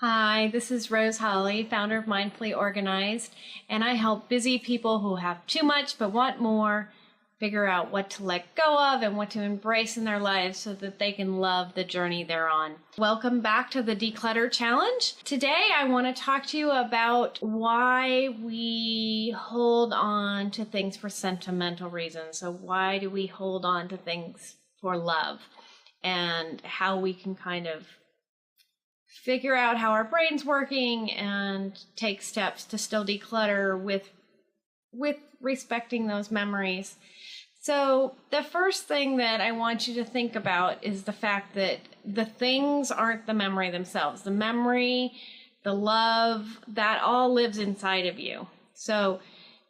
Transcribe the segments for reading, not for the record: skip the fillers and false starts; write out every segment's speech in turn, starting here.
Hi, this is Rose Holly, founder of Mindfully Organized, and I help busy people who have too much but want more figure out what to let go of and what to embrace in their lives so that they can love the journey they're on. Welcome back to the De-Clutter Challenge. Today I want to talk to you about why we hold on to things for sentimental reasons. So why do we hold on to things for love, and how we can kind of figure out how our brain's working and take steps to still declutter with respecting those memories. So the first thing that I want you to think about is the fact that the things aren't the memory themselves. The memory, the love, that all lives inside of you. So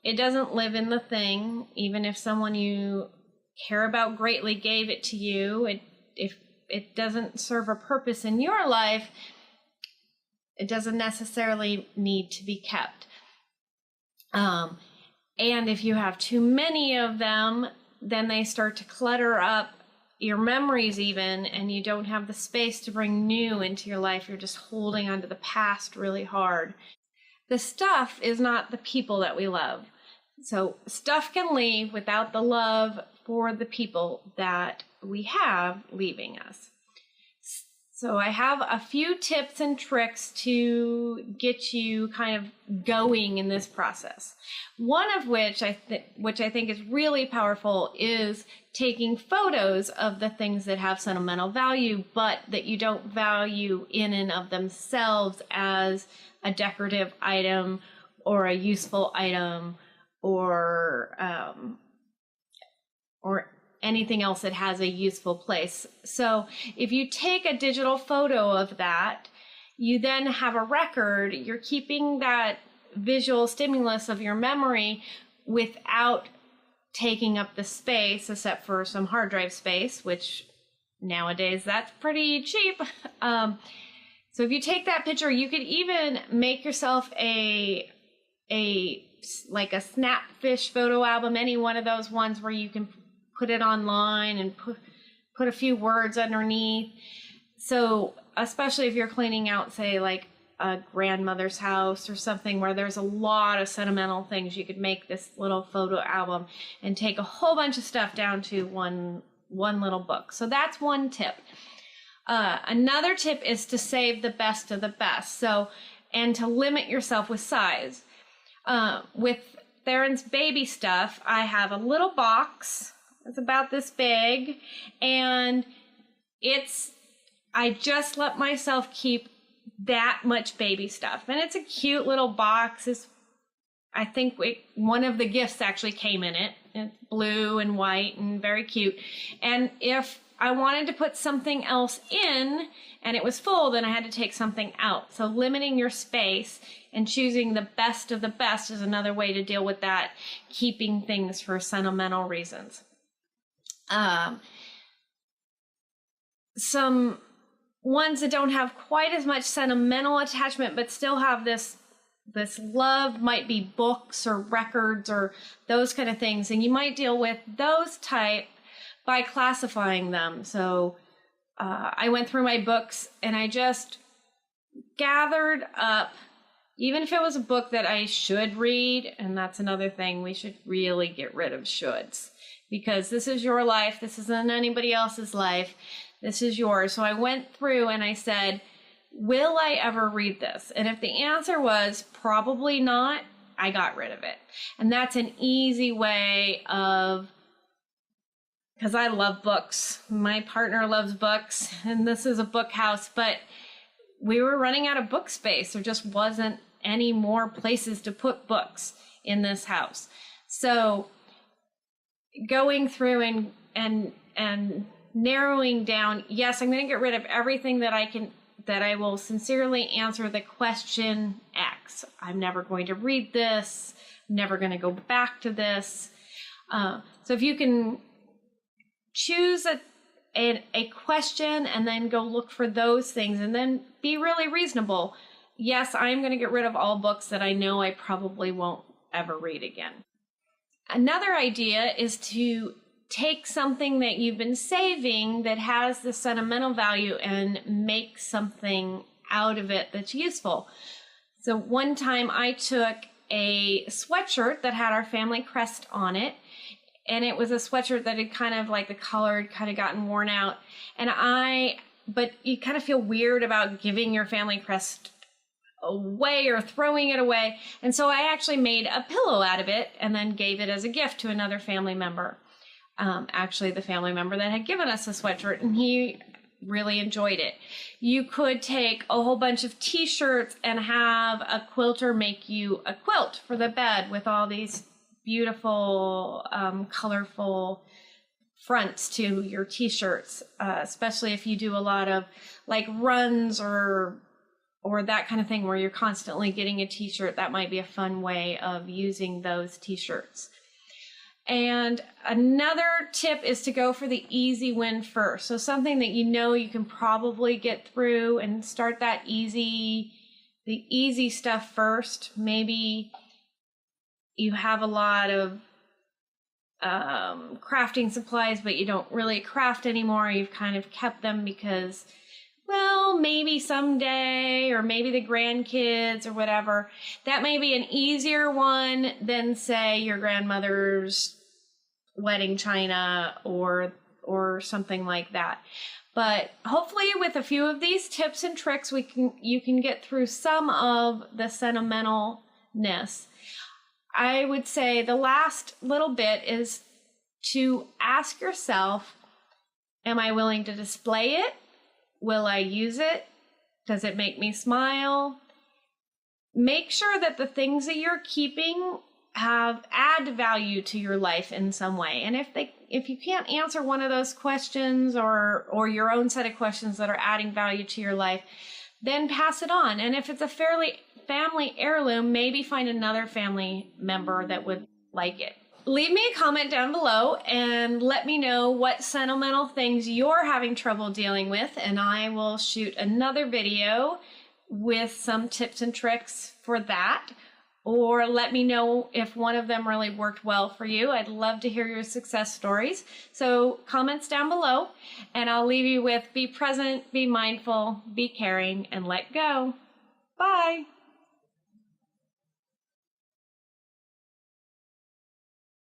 it doesn't live in the thing. Even if someone you care about greatly gave it to you, if it doesn't serve a purpose in your life, it doesn't necessarily need to be kept. And if you have too many of them, then they start to clutter up your memories even, and you don't have the space to bring new into your life. You're just holding onto the past really hard. The stuff is not the people that we love. So stuff can leave without the love for the people that we have leaving us. So I have a few tips and tricks to get you kind of going in this process. One of which I think is really powerful is taking photos of the things that have sentimental value, but that you don't value in and of themselves as a decorative item or a useful item or anything else that has a useful place. So if you take a digital photo of that, you then have a record. You're keeping that visual stimulus of your memory without taking up the space, except for some hard drive space, which nowadays that's pretty cheap. So if you take that picture, you could even make yourself like a Snapfish photo album, any one of those ones where you can put it online and put a few words underneath. So especially if you're cleaning out, say, like a grandmother's house or something where there's a lot of sentimental things, you could make this little photo album and take a whole bunch of stuff down to one little book. So that's one tip. Another tip is to save the best of the best. So, and to limit yourself with size. With Theron's baby stuff, I have a little box. It's about this big, and I just let myself keep that much baby stuff. And it's a cute little box. I think one of the gifts actually came in it. It's blue and white and very cute. And if I wanted to put something else in and it was full, then I had to take something out. So limiting your space and choosing the best of the best is another way to deal with that, keeping things for sentimental reasons. Some ones that don't have quite as much sentimental attachment but still have this love might be books or records or those kind of things, and you might deal with those type by classifying them. So I went through my books and I just gathered up, even if it was a book that I should read, and that's another thing, we should really get rid of shoulds. Because this is your life. This isn't anybody else's life. This is yours. So I went through and I said, will I ever read this? And if the answer was probably not, I got rid of it. And that's an easy way of, because I love books. My partner loves books, and this is a book house, but we were running out of book space. There just wasn't any more places to put books in this house. So going through and narrowing down, yes, I'm going to get rid of everything that I will sincerely answer the question X. I'm never going to read this. I'm never going to go back to this. So if you can choose a question and then go look for those things and then be really reasonable. Yes, I'm going to get rid of all books that I know I probably won't ever read again. Another idea is to take something that you've been saving that has the sentimental value and make something out of it that's useful. So one time I took a sweatshirt that had our family crest on it, and it was a sweatshirt that had kind of like the color had kind of gotten worn out. But you kind of feel weird about giving your family crest away or throwing it away. And so I actually made a pillow out of it and then gave it as a gift to another family member. Actually, the family member that had given us a sweatshirt, and he really enjoyed it. You could take a whole bunch of t-shirts and have a quilter make you a quilt for the bed with all these beautiful, colorful fronts to your t-shirts, especially if you do a lot of like runs or that kind of thing where you're constantly getting a t-shirt. That might be a fun way of using those t-shirts. And another tip is to go for the easy win first. So something that you know you can probably get through, and start the easy stuff first. Maybe you have a lot of crafting supplies, but you don't really craft anymore. You've kind of kept them because, well, maybe someday, or maybe the grandkids or whatever. That may be an easier one than, say, your grandmother's wedding china or something like that. But hopefully with a few of these tips and tricks, you can get through some of the sentimentalness. I would say the last little bit is to ask yourself, am I willing to display it? Will I use it? Does it make me smile? Make sure that the things that you're keeping add value to your life in some way. And if you can't answer one of those questions, or your own set of questions that are adding value to your life, then pass it on. And if it's a family heirloom, maybe find another family member that would like it. Leave me a comment down below and let me know what sentimental things you're having trouble dealing with, and I will shoot another video with some tips and tricks for that. Or let me know if one of them really worked well for you. I'd love to hear your success stories. So comments down below, and I'll leave you with: be present, be mindful, be caring, and let go. Bye.